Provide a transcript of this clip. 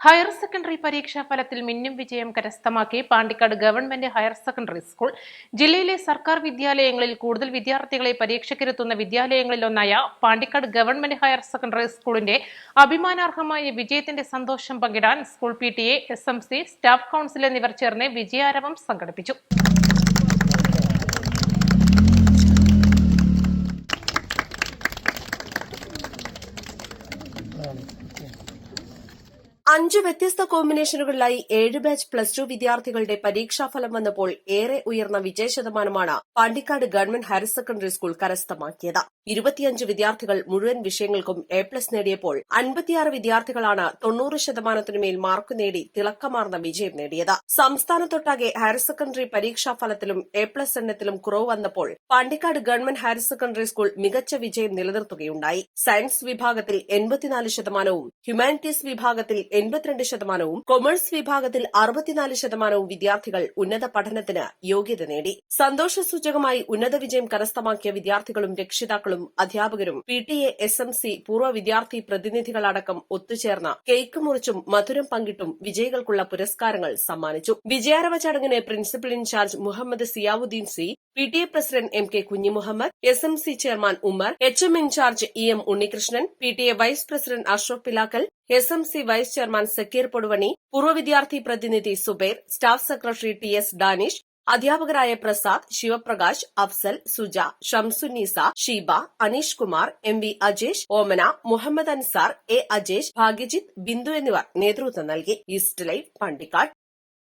Higher secondary പരീക്ഷാ ഫലത്തിൽ മിന്നും വിജയം കരസ്ഥമാക്കി Pandikkad government higher secondary school. ജില്ലയിലെ സർക്കാർ വിദ്യാലയങ്ങളിൽ കൂടുതൽ വിദ്യാർത്ഥികളെ പരീക്ഷയ്ക്കിരുത്തുന്ന വിദ്യാലയങ്ങളിലൊന്നായ പാണ്ടിക്കാട് ഗവൺമെന്റ് ഹയർ സെക്കൻഡറി സ്കൂളിന്റെ അഭിമാനാർഹമായ വിജയത്തിന്റെ സന്തോഷം പങ്കിടാൻ school PTA, SMC, staff council എന്നിവർ ചേർന്ന് വിജയാരവം സംഘടിപ്പിച്ചു. അഞ്ച് വ്യത്യസ്ത കോമ്പിനേഷനുകളിലായി 7 ബാച്ച് +2 വിദ്യാർത്ഥികളുടെ പരീക്ഷാഫലം വന്നപ്പോൾ ഏറെ ഉയർന്ന വിജയശതമാനമാണ് Pandikkad government higher secondary school കരസ്ഥമാക്കിയത്. 25 വിദ്യാർത്ഥികൾ മുഴുവൻ വിഷയങ്ങൾക്കും A+ നേടിയപ്പോൾ 56 വിദ്യാർത്ഥികളാണ് 90% മേൽ മാർക്ക് നേടി തിളക്കമാർന്ന വിജയം നേടിയത്. സംസ്ഥാനത്തൊട്ടാകെ ഹയർ സെക്കൻഡറി പരീക്ഷാഫലത്തിലും A+ എണ്ണത്തിലും കുറവ് വന്നപ്പോൾ Pandikkad government higher secondary school മികച്ച വിജയം നിലനിർത്തുകയുണ്ടായി. സയൻസ് വിഭാഗത്തിൽ 84%, ഹ്യൂമാനിറ്റീസ് വിഭാഗത്തിൽ 82%, കൊമേഴ്സ് വിഭാഗത്തിൽ 64% വിദ്യാർത്ഥികൾ ഉന്നത പഠനത്തിന് യോഗ്യത നേടി. സന്തോഷസൂചകമായി ഉന്നത വിജയം കരസ്ഥമാക്കിയ വിദ്യാർത്ഥികളും രക്ഷിതാക്കളും അധ്യാപകരും PTA, SMC, പൂർവ്വ വിദ്യാർത്ഥി പ്രതിനിധികളടക്കം ഒത്തുചേർന്ന് കേക്ക് മുറിച്ചും മധുരം പങ്കിട്ടും വിജയികൾക്കുള്ള പുരസ്കാരങ്ങൾ സമ്മാനിച്ചു. വിജയാരവ ചടങ്ങിന് principal in charge Muhammad Ziyauddin C, PTA president MK Kunhimuhammad, SMC chairman Ummer, HM in charge EM Unnikrishnan, PTA vice president Ashraf Pilakkal, SMC vice chairman Sakeer Poduvani, പൂർവ്വ വിദ്യാർത്ഥി പ്രതിനിധി Zubair, staff secretary TS Danish, അധ്യാപകരായ Prasad, Sivaprakash, Afsal, Suja, ഷംസുന്നീസ, Sheeba, Aneesh Kumar, MV Ajesh, Omana, Muhammad Ansar, A Ajesh, Bhagyajith, Bindu എന്നിവർ നേതൃത്വം നൽകി. East live, Pandikkad.